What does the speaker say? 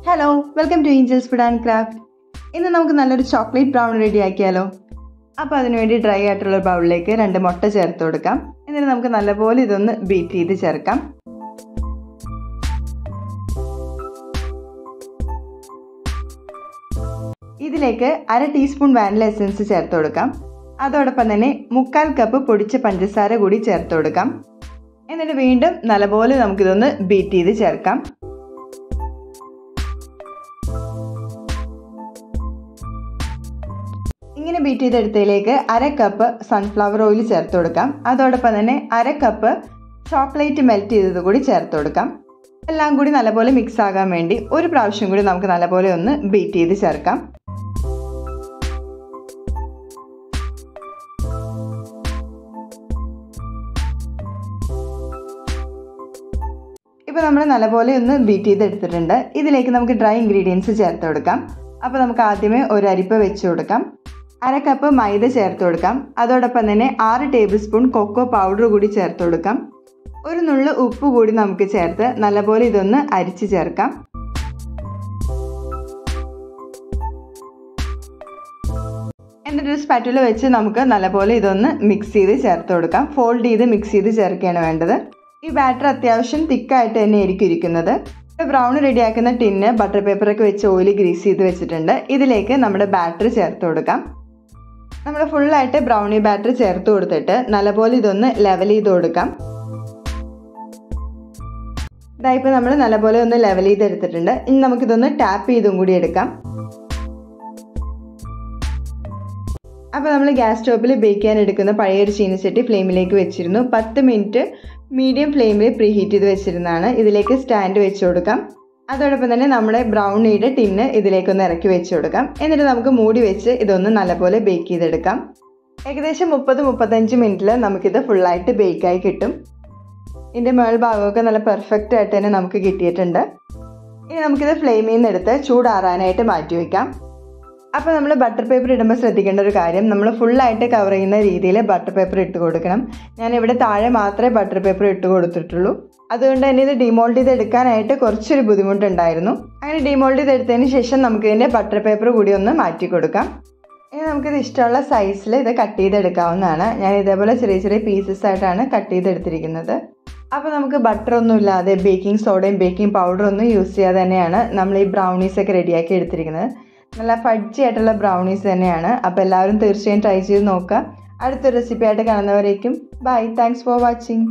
Hello, welcome to Angels Food and Craft. ഇന്ന് നമുക്ക് നല്ലൊരു ചോക്ലേറ്റ് ബ്രൗൺ റെഡി ആക്കിയാലോ. അപ്പോൾ അതിനുവേണ്ടി ഡ്രൈ ആയിട്ടുള്ള ഒരു ബൗളിലേക്ക് 2 മുട്ട ചേർത്ത് കൊടുക്കാം. എന്നിട്ട് നമുക്ക് നല്ലപോലെ ഇതൊന്ന് ബീറ്റ് ചെയ്ത് ചേർക്കാം. ഇതിലേക്ക് 1/2 ടീസ്പൂൺ വാനില എസൻസ് ചേർത്ത് കൊടുക്കാം. അതോടൊപ്പം തന്നെ 1/4 കപ്പ് പൊടിച്ച പഞ്ചസാര കൂടി ചേർത്ത് കൊടുക്കാം. എന്നിട്ട് വീണ്ടും നല്ലപോലെ നമുക്കിതൊന്ന് ബീറ്റ് ചെയ്ത് ചേർക്കാം. ഇങ്ങനെ ബീറ്റ് ചെയ്തെടുത്തതിലേക്ക് 1/2 കപ്പ് സൺഫ്ലവർ ഓയിൽ ചേർത്ത് കൊടുക്കാം. അതോടൊപ്പം തന്നെ 1/2 കപ്പ് ചോക്ലേറ്റ് മെൽറ്റ് ചെയ്തത് കൂടി ചേർത്ത് കൊടുക്കാം. എല്ലാം കൂടി നല്ലപോലെ മിക്സ് ആകാൻ വേണ്ടി ഒരു പ്രാവശ്യം കൂടി നമുക്ക് നല്ലപോലെ ഒന്ന് ബീറ്റ് ചെയ്ത് ചേർക്കാം. ഇപ്പോൾ നമ്മൾ നല്ലപോലെ ഒന്ന് ബീറ്റ് ചെയ്തെടുത്തിട്ടുണ്ട്. ഇതിലേക്ക് നമുക്ക് ഡ്രൈ ഇൻഗ്രീഡിയൻസ് ചേർത്ത് കൊടുക്കാം. അപ്പോൾ നമുക്ക് ആദ്യമേ ഒരു അരിപ്പ വെച്ച് കൊടുക്കാം. 1/2 കപ്പ് മൈദ ചേർത്ത് കൊടുക്കാം. അതോടൊപ്പം തന്നെ 6 ടേബിൾ സ്പൂൺ കൊക്കോ പൗഡർ കൂടി ചേർത്ത് കൊടുക്കാം. ഒരു നുള്ളു ഉപ്പ് കൂടി നമുക്ക് ചേർത്ത് നല്ലപോലെ ഇതൊന്ന് അരിച്ച് ചേർക്കാം. എന്നിട്ട് സ്പാറ്റുല വെച്ച് നമുക്ക് നല്ലപോലെ ഇതൊന്ന് മിക്സ് ചെയ്ത് ചേർത്ത് കൊടുക്കാം. ഫോൾഡ് ചെയ്ത് മിക്സ് ചെയ്ത് ചേർക്കുകയാണ് വേണ്ടത്. ഈ ബാറ്റർ അത്യാവശ്യം തിക്കായിട്ട് തന്നെ ആയിരിക്കും ഇരിക്കുന്നത്. ബ്രൗൺ റെഡിയാക്കുന്ന ടിന്ന് ബട്ടർ പേപ്പറൊക്കെ വെച്ച് ഓയിൽ ഗ്രീസ് ചെയ്ത് വെച്ചിട്ടുണ്ട്. ഇതിലേക്ക് നമ്മുടെ ബാറ്റർ ചേർത്ത് കൊടുക്കാം. നമ്മൾ ഫുള്ളായിട്ട് ബ്രൗണി ബാറ്റർ ചേർത്ത് കൊടുത്തിട്ട് നല്ലപോലെ ഇതൊന്ന് ലെവൽ ചെയ്ത് കൊടുക്കാം. ഇതായിപ്പോൾ നമ്മൾ നല്ലപോലെ ഒന്ന് ലെവൽ ചെയ്തെടുത്തിട്ടുണ്ട്. ഇനി നമുക്കിതൊന്ന് ടാപ്പ് ചെയ്തും കൂടി എടുക്കാം. അപ്പോൾ നമ്മൾ ഗ്യാസ് സ്റ്റോപ്പിൽ ബേക്ക് ചെയ്യാൻ എടുക്കുന്ന പഴയൊരു ചീനച്ചട്ടി ഫ്ലെയിമിലേക്ക് വെച്ചിരുന്നു. 10 മിനിറ്റ് മീഡിയം ഫ്ലെയിമിൽ പ്രീ ഹീറ്റ് ചെയ്ത് വെച്ചിരുന്നതാണ്. ഇതിലേക്ക് സ്റ്റാൻഡ് വെച്ച് കൊടുക്കാം. അതോടൊപ്പം തന്നെ നമ്മുടെ ബ്രൗണിയുടെ ടിന്ന് ഇതിലേക്കൊന്ന് ഇറക്കി വെച്ച് കൊടുക്കാം. എന്നിട്ട് നമുക്ക് മൂടി വെച്ച് ഇതൊന്ന് നല്ലപോലെ ബേക്ക് ചെയ്തെടുക്കാം. ഏകദേശം 30-35 മിനിറ്റിൽ നമുക്കിത് ഫുള്ളായിട്ട് ബേക്കായി കിട്ടും. ഇതിൻ്റെ മേൾ ഭാഗമൊക്കെ നല്ല പെർഫെക്റ്റ് ആയിട്ട് തന്നെ നമുക്ക് കിട്ടിയിട്ടുണ്ട്. ഇനി നമുക്കിത് ഫ്ലെയിമിൽ നിന്ന് എടുത്ത് ചൂടാറാനായിട്ട് മാറ്റി വയ്ക്കാം. അപ്പോൾ നമ്മൾ ബട്ടർ പേപ്പർ ഇടുമ്പോൾ ശ്രദ്ധിക്കേണ്ട ഒരു കാര്യം, നമ്മൾ ഫുള്ളായിട്ട് കവർ ചെയ്യുന്ന രീതിയിൽ ബട്ടർ പേപ്പർ ഇട്ട് കൊടുക്കണം. ഞാനിവിടെ താഴെ മാത്രമേ ബട്ടർ പേപ്പർ ഇട്ട് കൊടുത്തിട്ടുള്ളൂ. അതുകൊണ്ട് തന്നെ ഇത് ഡിമോൾഡ് ചെയ്ത് എടുക്കാനായിട്ട് കുറച്ചൊരു ബുദ്ധിമുട്ടുണ്ടായിരുന്നു. അങ്ങനെ ഡിമോൾഡ് ചെയ്തെടുത്തതിന് ശേഷം നമുക്കിതിൻ്റെ ബട്ടർ പേപ്പർ കൂടി ഒന്ന് മാറ്റി കൊടുക്കാം. ഇനി നമുക്കിത് ഇഷ്ടമുള്ള സൈസിൽ ഇത് കട്ട് ചെയ്തെടുക്കാവുന്നതാണ്. ഞാൻ ഇതേപോലെ ചെറിയ ചെറിയ പീസസ് ആയിട്ടാണ് കട്ട് ചെയ്തെടുത്തിരിക്കുന്നത്. അപ്പോൾ നമുക്ക് ബട്ടർ ഒന്നും ഇല്ലാതെ ബേക്കിംഗ് സോഡയും ബേക്കിംഗ് പൗഡറും ഒന്നും യൂസ് ചെയ്യാതെ തന്നെയാണ് നമ്മൾ ഈ ബ്രൗണീസൊക്കെ റെഡിയാക്കി എടുത്തിരിക്കുന്നത്. നല്ല ഫഡ്ജി ആയിട്ടുള്ള ബ്രൗണീസ് തന്നെയാണ്. അപ്പോൾ എല്ലാവരും തീർച്ചയായും ട്രൈ ചെയ്ത് നോക്കുക. അടുത്തൊരു റെസിപ്പി ആയിട്ട് കാണുന്നവരേക്കും ബൈ. Thanks for watching.